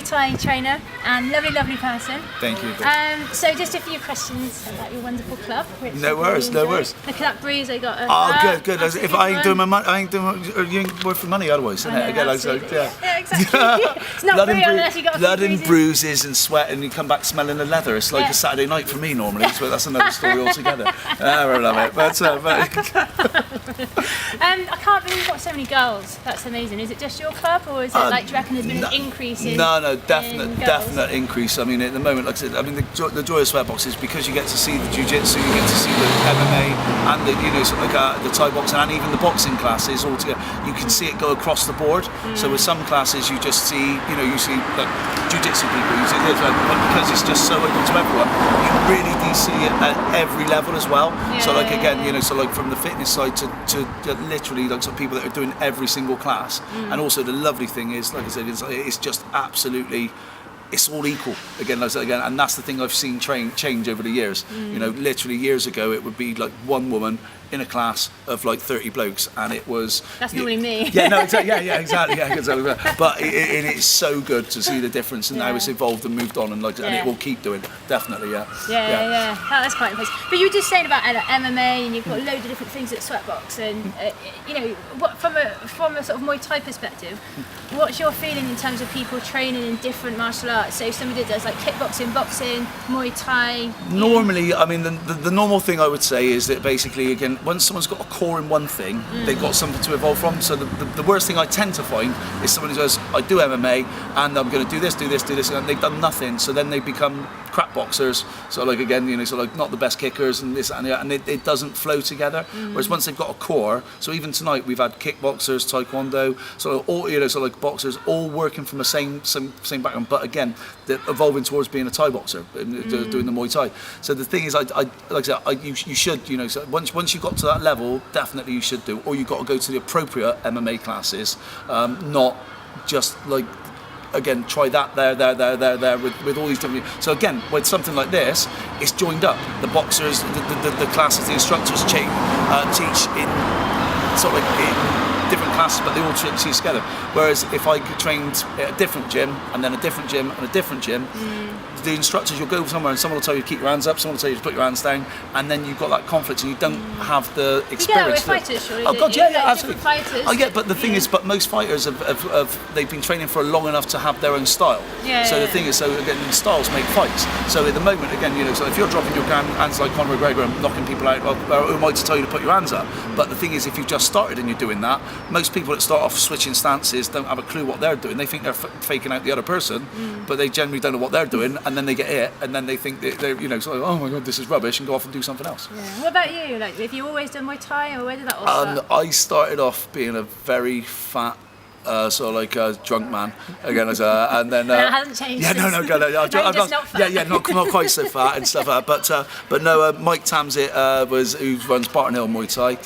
Muay Thai trainer and lovely person. Thank you. So just a few questions about your wonderful club. No worries. Look at that breeze I got. Good. If I ain't doing my money, I ain't doing. You ain't worth for money otherwise, isn't it? Again, yeah, exactly. It's not real unless you got blood and bruises and sweat, and you come back smelling of leather. It's like a Saturday night for me normally. So that's another story altogether. I love it. But I can't believe you've got so many girls. That's amazing. Is it just your club, or is it like, do you reckon there's been an increase in? No, definite increase. I mean, at the moment, like I said, I mean, the joy of sweatbox is because you get to see the jiu-jitsu, you get to see the MMA, and the sort of like the Thai boxing, and even the boxing classes all together. You can see it go across the board. So with some classes, you just see, you see like jiu-jitsu people, you see this, but because it's just so open to everyone, you really do see it at every level as well. So like again, so like from the fitness side to literally like some people that are doing every single class, and also the lovely thing is, like I said, it's just absolutely. It's all equal again, and that's the thing I've seen change over the years. Literally years ago, it would be like one woman in a class of like 30 blokes, and it was. That's normally me. Yeah, no, exactly. Yeah, exactly. But it's so good to see the difference, and how it's evolved and moved on, and it will keep doing. Definitely, Yeah. Oh, that's quite impressive. But you were just saying about MMA, and you've got loads of different things at Sweatbox, and what from a sort of Muay Thai perspective, what's your feeling in terms of people training in different martial arts? So somebody that does like kickboxing, boxing, Muay Thai. Normally, I mean, the normal thing I would say is that basically, again, once someone's got a core in one thing, they've got something to evolve from. So the worst thing I tend to find is someone who says, I do MMA and I'm going to do this, and they've done nothing. So then they become crap boxers. So like again, so like not the best kickers and this and that, and it doesn't flow together. Whereas once they've got a core, so even tonight we've had kickboxers, taekwondo, so all so like boxers all working from the same background, but again, they're evolving towards being a Thai boxer, doing the Muay Thai. So the thing is, like I said, you should, so once you got to that level, definitely you should do, or you've got to go to the appropriate MMA classes, not just like, again, try that there with all these different. So again, with something like this, it's joined up. The boxers, the classes, the instructors teach in sort of like in different classes, but they all teach together. Whereas if I trained at a different gym, and then a different gym, and a different gym, the instructors, you'll go somewhere and someone will tell you to keep your hands up, someone will tell you to put your hands down, and then you've got that conflict and you don't have the experience. Yeah, we're fighters, surely. Oh God, yeah, absolutely. Fighters. Oh yeah, but the thing is, but most fighters they've been training for long enough to have their own style. So the thing is, so again, styles make fights. So at the moment, again, so if you're dropping your hands like Conor McGregor and knocking people out, well, who am I to tell you to put your hands up? But the thing is, if you've just started and you're doing that, most people that start off switching stances don't have a clue what they're doing. They think they're faking out the other person, but they generally don't know what they're doing, and then they get hit, and then they think they're sort of, oh my God, this is rubbish, and go off and do something else. What about you? Like, have you always done Muay Thai, or where did that all start? I started off being a very fat, sort of like a drunk man again, and then that hasn't changed. Yeah, no, not quite so fat and stuff. But no, Mike Tamsit who runs Barton Hill Muay Thai.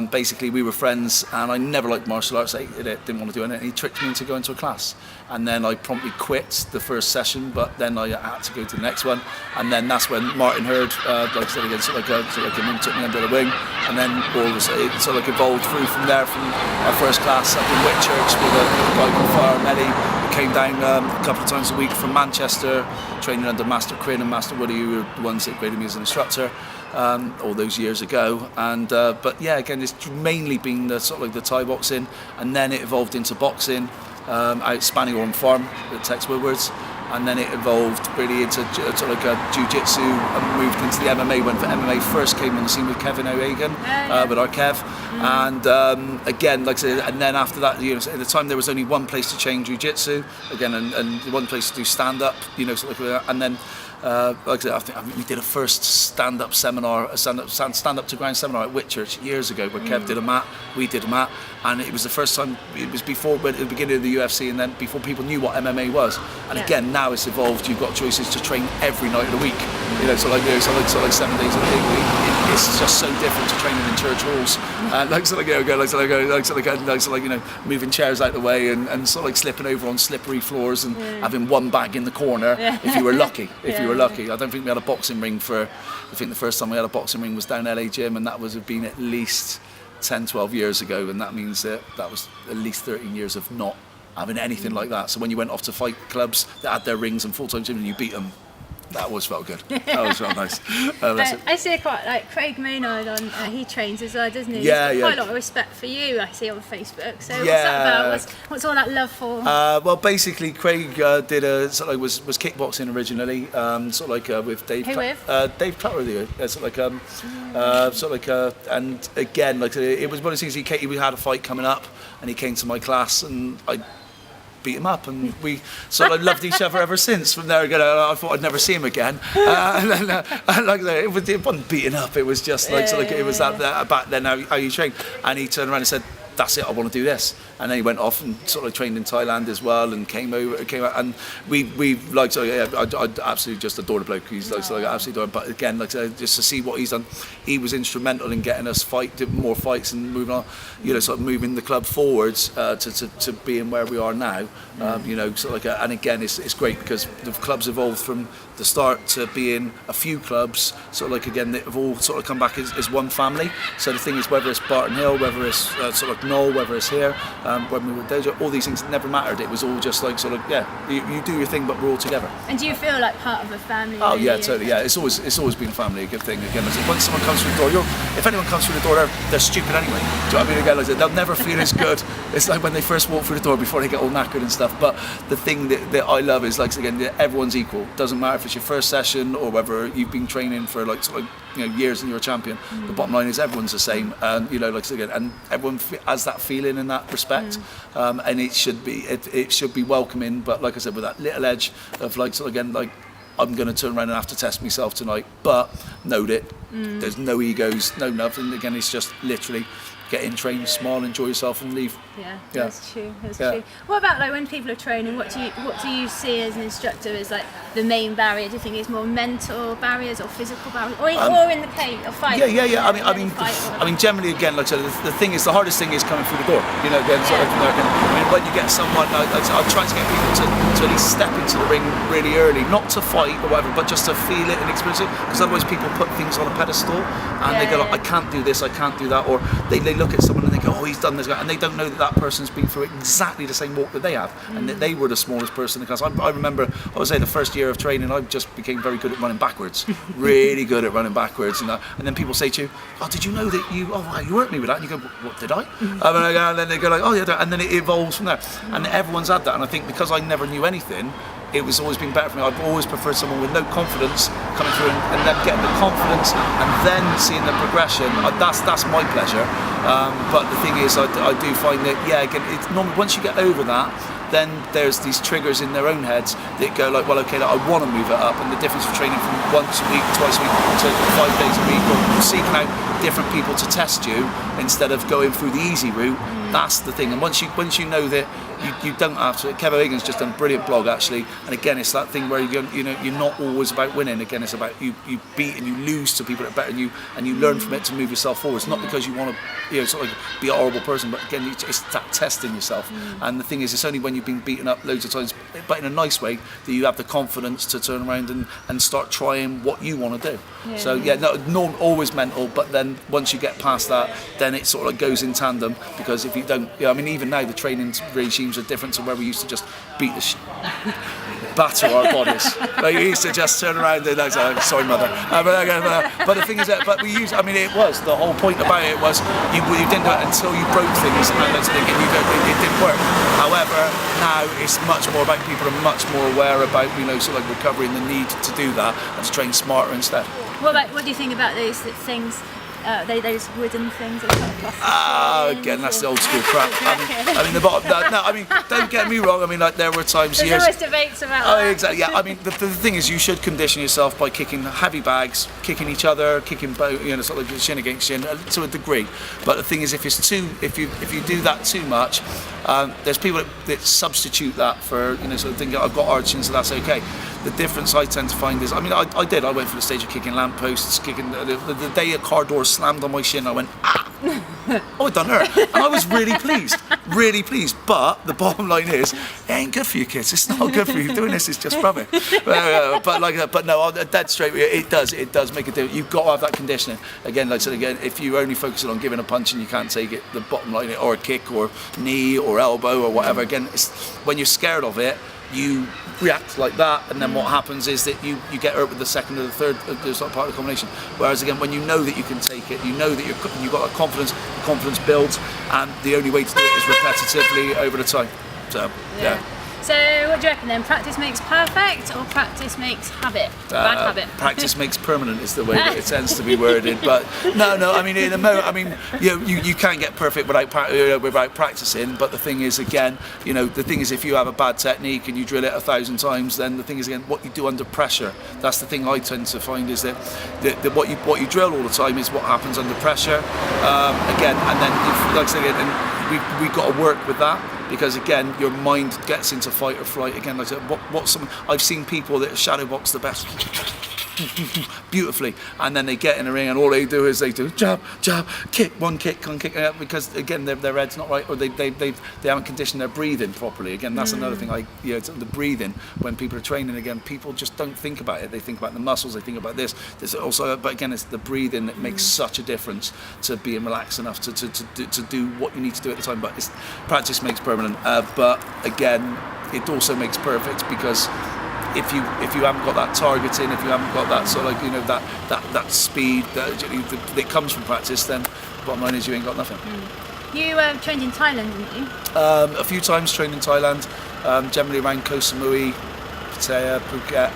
Basically, we were friends, and I never liked martial arts. I didn't want to do anything. He tricked me into going to a class, and then I promptly quit the first session. But then I had to go to the next one, and then that's when Martin Hurd, like I said again, sort of like took me under the wing, and then all of a sudden it sort of like evolved through from there. From our first class up in Whitchurch with a guy called Farah Melly, who came down a couple of times a week from Manchester, training under Master Quinn and Master Woody, who were the ones that graded me as an instructor all those years ago. And but yeah, again, it's mainly been the sort of like the Thai boxing, and then it evolved into boxing out Spanninghorn Farm at Tex Woodwards. And then it evolved really into sort of like a jiu-jitsu, and moved into the MMA when MMA first came on the scene with Kevin O'Hagan, with our Kev. And again, like I said, and then after that, at the time there was only one place to train jiu-jitsu, again, and one place to do stand-up, sort of like, and then like I said, I think we did a first stand-up seminar, a stand-up to ground seminar at Whitchurch years ago, where Kev did a mat, we did a mat, and it was the first time. It was before, at the beginning of the UFC, and then before people knew what MMA was. And again, now it's evolved. You've got choices to train every night of the week. So like 7 days a week. It's just so different to training in church halls. Moving chairs out the way and sort of like slipping over on slippery floors and having one bag in the corner if you were lucky. I don't think we had a boxing ring I think the first time we had a boxing ring was down LA Gym, and that have been at least 10, 12 years ago, and that means that was at least 13 years of not having anything like that. So when you went off to fight clubs that had their rings and full-time gym and you beat them, that always felt good. That always felt nice. I see quite like Craig Maynard on. He trains as well, doesn't he? Yeah, He's got quite a lot of respect for you. I see on Facebook. So what's Yeah. that about? What's all that love for? Well, basically, Craig did a sort of was kickboxing originally, sort of like with Dave. Who with? Dave Platter, sort of like and again, like it was one of those things. He had a fight coming up, and he came to my class, and I beat him up, and we sort of loved each other ever since. From there, I thought I'd never see him again. And then, like it wasn't beating up. It was just like it was that back then how you train. And he turned around and said, "That's it. I want to do this." And then he went off and sort of trained in Thailand as well, and came out, and we like. So yeah, I absolutely just adore the bloke. He's like, absolutely adore him. But again, like just to see what he's done, he was instrumental in getting us more fights and moving on. Sort of moving the club forwards to being where we are now. And again, it's great because the club's evolved from the start to being a few clubs. Sort of like again, they've all sort of come back as one family. So the thing is, whether it's Barton Hill, whether it's sort of like Knoll, whether it's here. When we were dojo, all these things never mattered. It was all just like sort of you do your thing, but we're all together. And do you feel like part of a family? Oh yeah, totally. Yeah, it's always been family. A good thing. Again, once someone comes through the door, if anyone comes through the door, they're stupid anyway. Do you know what I mean? Again, like they'll never feel as good. It's like when they first walk through the door before they get all knackered and stuff. But the thing that I love is like again, everyone's equal. Doesn't matter if it's your first session or whether you've been training for like sort of years and you're a champion. The bottom line is everyone's the same, and like again, and everyone has that feeling in that respect, and it should be welcoming. But like I said, with that little edge of like sort of again, like I'm going to turn around and have to test myself tonight, but note it. There's no egos, no nothing. Again, it's just literally get in, train, smile, enjoy yourself, and leave. Yeah, that's true. That's true. What about like when people are training? What do you see as an instructor as like the main barrier? Do you think it's more mental barriers or physical barriers, or in the cage or fight? Yeah. I mean, generally, again, like I said, the thing is, the hardest thing is coming through the door. Again, sort of, I mean, when you get someone, I try to get people to at least step into the ring really early, not to fight or whatever, but just to feel it and experience it. Because otherwise, people put things on a pedestal and they go, like, I can't do this, I can't do that, or they look at someone and they go, oh, he's done this, and they don't know that person's been through exactly the same walk that they have, and that they were the smallest person in the class. I remember, I would say, the first year of training, I just became very good at running backwards, really good at running backwards, and then people say to you, oh, did you know that you hurt me with that? And you go, what did I? And then they go like, oh yeah, and then it evolves from there, and everyone's had that, and I think because I never knew anything, it was always been better for me. I've always preferred someone with no confidence coming through and then getting the confidence and then seeing the progression. That's my pleasure. But the thing is, I do find that, again, it's normally once you get over that, then there's these triggers in their own heads that go like, well, okay, like, I want to move it up, and the difference of training from once a week, twice a week to 5 days a week, or seeking out different people to test you instead of going through the easy route. That's the thing. And once you know that you don't have to. Kev O'Hagan's just done a brilliant blog actually, and again, it's that thing where you're not always about winning. Again, it's about you beat and you lose to people that are better than you, and you learn from it to move yourself forward. It's not because you want to sort of be a horrible person, but again, it's that testing yourself. And the thing is, it's only when you've been beaten up loads of times, but in a nice way, that you have the confidence to turn around and start trying what you want to do. So no, always mental, but then once you get past that, then it sort of goes in tandem, because if you don't, I mean, even now the training regimes are different to where we used to just beat the batter our bodies. Like, we used to just turn around and like, sorry mother. But the thing is that, but we used, I mean, it was, the whole point about it was you didn't do it until you broke things, and it didn't work. However, now it's much more about, people are much more aware about, sort of like recovery and the need to do that and to train smarter instead. What do you think about those things? Those wooden things. Again, that's the old school crap. I mean, the bottom. No, I mean, don't get me wrong. I mean, like there were times. There's always debates about. Oh, exactly. Yeah. I mean, the thing is, you should condition yourself by kicking heavy bags, kicking each other, kicking sort of like shin against shin to a degree. But the thing is, if you do that too much, there's people that substitute that for sort of thinking I've got arching, so that's okay. The difference I tend to find is, I mean, I went for the stage of kicking lampposts, kicking the day a car door slammed on my shin, I went, ah! Oh, it done hurt. And I was really pleased. But the bottom line is, it ain't good for you kids. It's not good for you. Doing this is just rubbish. But no, I'm dead straight with you. It does make a difference. You've got to have that conditioning. Again, like I said, if you're only focusing on giving a punch and you can't take it, the bottom line, or a kick or knee or elbow or whatever, again, it's, when you're scared of it, you react like that, and then what happens is that you get hurt with the second or the third, part of the combination. Whereas again, when you know that you can take it, you know that you've got that confidence, the confidence builds, and the only way to do it is repetitively over the time. So yeah. So what do you reckon then? Practice makes perfect, or practice makes habit? Bad habit. Practice makes permanent is the way that it tends to be worded. But no. I mean, you can't get perfect without practicing. But the thing is, again, if you have a bad technique and you drill it 1,000 times, then the thing is, again, what you do under pressure. That's the thing I tend to find is that what you drill all the time is what happens under pressure. Again, and then like I said, and we've got to work with that. Because again, your mind gets into fight or flight. Again, like I said, I've seen people that shadow box the best beautifully, and then they get in the ring and all they do is they do jab, kick, one kick, because again their head's not right, or they haven't conditioned their breathing properly. Again, that's another thing. The breathing, when people are training, again, people just don't think about it. They think about the muscles, they think about this. There's also, but again, it's the breathing that makes such a difference to being relaxed enough to do what you need to do at the time. But practice makes permanent. But again, it also makes perfect, because if you haven't got that targeting, if you haven't got that sort of that speed that comes from practice, then bottom line is you ain't got nothing. You trained in Thailand, didn't you? A few times trained in Thailand, generally around Koh Samui, Pattaya, Phuket,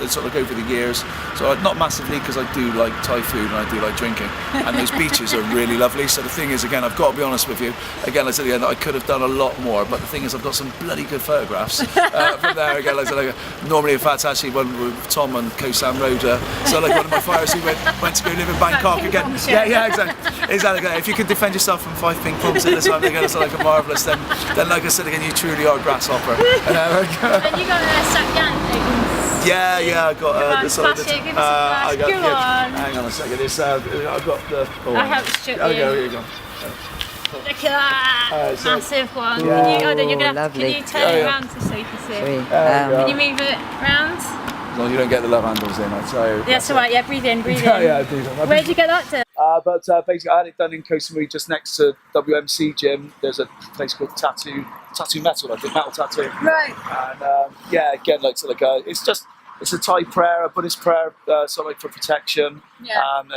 sort of over the years. So not massively, because I do like Thai food and I do like drinking, and those beaches are really lovely. So the thing is, again, I've got to be honest with you. Again, I said again, I could have done a lot more, but the thing is, I've got some bloody good photographs from there. Again, normally, in fact, actually, when with Tom on Koh Sam Road, so one of my fighters who went to go live in Bangkok again. Yeah, exactly. If you can defend yourself from 5 ping pongs at the time, again, it's like a marvellous. Then, like I said again, you truly are a grasshopper. And you got a Sakyan. Yeah, I got classic. Give us a flash. Come on. Hang on a second. I've got the. I help strip you. Here you go. Look at that, massive one. Yeah. Can you turn it around so you can see? Can you move it round? As long as you don't get the love handles in, I'd say. That's alright. Yeah, breathe in. Yeah, do that. Where did you get that to? But basically, I had it done in Koh Samui, just next to WMC gym. There's a place called Tattoo Metal, I think, metal tattoo. Right. And again, it's a Thai prayer, a Buddhist prayer, sort of for protection. Yeah. And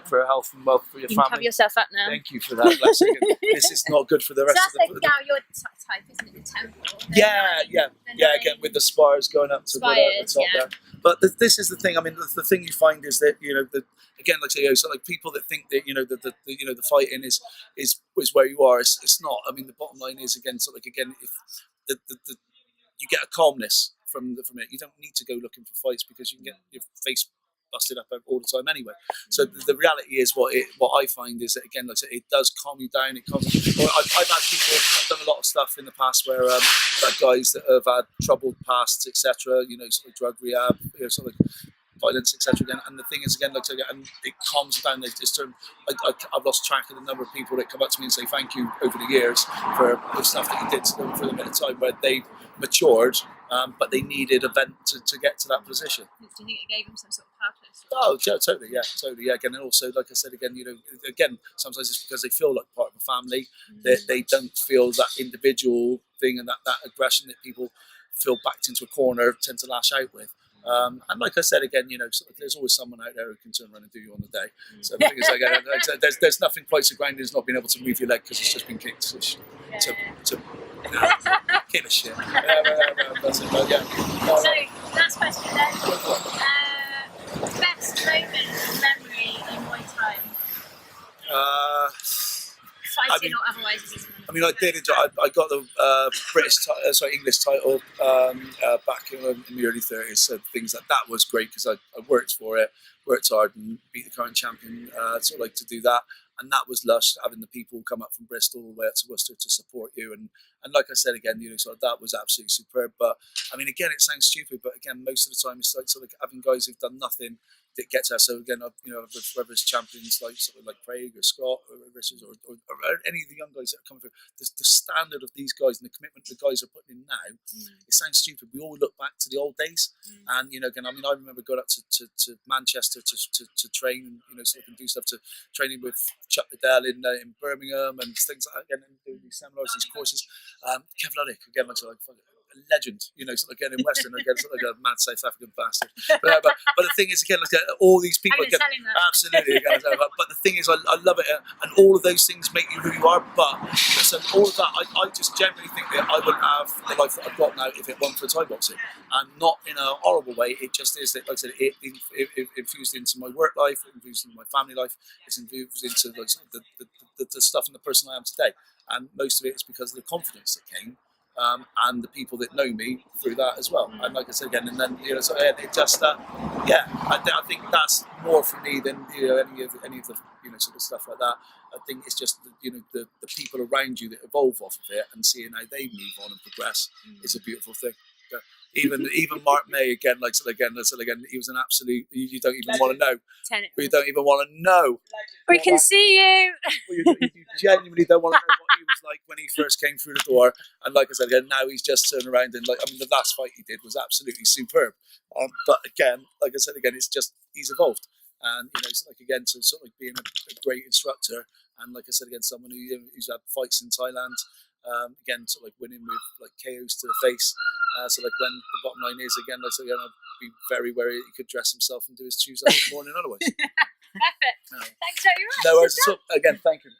for health and wealth for your family. You can cover yourself up now. Thank you for that blessing. This is not good for the rest so of the. That's like your type, isn't it? The temple. Yeah. Again, with the spires going up to the top there. But this is the thing. I mean, the thing you find is that again, like I say, people that think that the fighting is where you are. It's not. I mean, the bottom line is again, if you get a calmness from it, you don't need to go looking for fights, because you can get your face busted up all the time anyway. So the reality is what I find is that, again, like I say, it does calm you down. I've had people. I've done a lot of stuff in the past where like guys that have had troubled pasts, etc. Sort of drug rehab, sort of violence, etc. Again, and the thing is, again, like I say, and it calms you down. I've lost track of the number of people that come up to me and say thank you over the years for the stuff that you did to them for them at a time where they matured, but they needed a vent to get to that position. Do you think it gave them some sort of purpose? Oh, yeah, totally. Again, and also, like I said, again, sometimes it's because they feel like part of a family. They don't feel that individual thing and that aggression that people feel backed into a corner tend to lash out with. And like I said, again, there's always someone out there who can turn around and do you on the day. So the thing is, there's nothing quite so grinding as not being able to move your leg because it's just been kicked to kick the shit. That's it. But, so last question then. Best moment or memory in Muay Thai? Fighting or otherwise? I mean, I did enjoy. I got the English title back in the early 30s. So things like that was great because I worked for it, worked hard, and beat the current champion. To do that, and that was lush. Having the people come up from Bristol all the way up to Worcester to support you, and like I said again, that was absolutely superb. But I mean, again, it sounds stupid, but again, most of the time it's like having guys who've done nothing that gets us. So again, whether it's champions like sort of like Craig or Scott or Richards or any of the young guys that are coming through, the standard of these guys and the commitment the guys are putting in now, it sounds stupid. We all look back to the old days, and again, I mean, I remember going up to Manchester to train, and so I can do stuff to training with Chuck Liddell in Birmingham and things like that. Again, and doing these seminars, these courses. Kev Luddick again, like a legend, sort of again in Western, again sort of like a mad South African bastard. But the thing is, again, all these people, again, absolutely. Again, but the thing is, I love it, and all of those things make you who you are. But so all of that, I just generally think that I wouldn't have the life that I've got now if it wasn't for Thai boxing, and not in a horrible way. It just is that, like I said, it infused into my work life, it infused into my family life, it's infused into the stuff and the person I am today. And most of it is because of the confidence that came. And the people that know me through that as well. And like I said again, and then so it just I think that's more for me than any of the sort of stuff like that. I think it's just the people around you that evolve off of it and seeing how they move on and progress is a beautiful thing. Even Mark May again, he was an absolute. You don't even want to know. You don't even want to know. We can see you. You genuinely don't want to know what he was like when he first came through the door. And like I said again, now he's just turned around and the last fight he did was absolutely superb. But again, like I said again, it's just he's evolved. And it's like again to sort of like being a great instructor. And like I said again, someone who's had fights in Thailand. Again, sort of like winning with like KOs to the face. So like when the bottom line is again, like so again, I'd be very wary that he could dress himself and do his Tuesday in the morning otherwise. Perfect. Thanks very much. No worries. Again, thank you.